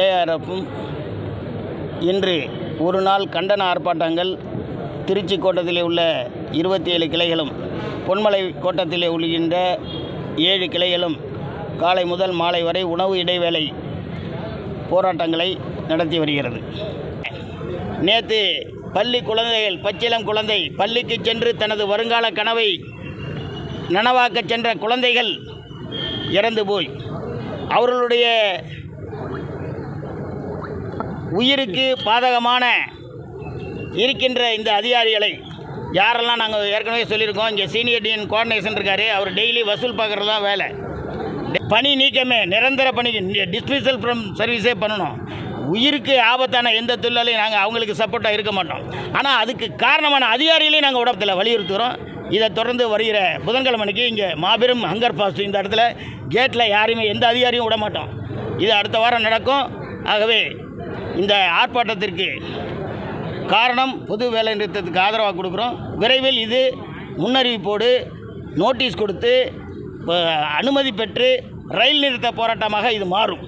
ஏஆர்எஃப்பும் இன்று ஒரு நாள் கண்டன ஆர்ப்பாட்டங்கள் திருச்சி கோட்டத்திலே உள்ள 27 கிளைகளும் பொன்மலை கோட்டத்திலே உள்ளிருக்கின்ற 7 கிளைகளும் காலை முதல் மாலை வரை உணவு இடைவேளை போராட்டங்களை நடத்தி வருகிறது. நேற்று பள்ளி குழந்தைகள், பச்சிளம் குழந்தை பள்ளிக்கு சென்று தனது வருங்கால கனவை நனவாக்க சென்ற குழந்தைகள் இறந்து போய் அவர்களுடைய உயிருக்கு பாதகமான இருக்கின்ற இந்த அதிகாரிகளை யாரெல்லாம் நாங்கள் ஏற்கனவே சொல்லியிருக்கோம். இங்கே சீனியர் டிஎன் கோஆர்டினேஷன் இருக்கார், அவர் டெய்லி வசூல் பார்க்குறது தான் வேலை. பணி நீக்கமே, நிரந்தர பணி, டிஸ்மிசல் ஃப்ரம் சர்வீஸே பண்ணணும். உயிருக்கு ஆபத்தான எந்த தொழிலாளையும் நாங்கள் அவங்களுக்கு சப்போர்ட்டாக இருக்க மாட்டோம். ஆனால் அதுக்கு காரணமான அதிகாரிகளையும் நாங்கள் உடம்பத்தில் வலியுறுத்துகிறோம். இதை தொடர்ந்து வருகிற புதன்கிழமைக்கு இங்கே மாபெரும் ஹங்கர் ஃபாஸ்ட் இந்த இடத்துல கேட்டில் யாரையுமே எந்த அதிகாரியும் விட மாட்டோம். இது அடுத்த வாரம் நடக்கும். ஆகவே இந்த ஆர்ப்பாட்டத்திற்கு காரணம் பொது வேலை நிறுத்தத்துக்கு ஆதரவாக கொடுக்குறோம். விரைவில் இது முன்னறிவிப்போடு நோட்டீஸ் கொடுத்து அனுமதி பெற்று ரயில் நிறுத்த போராட்டமாக இது மாறும்.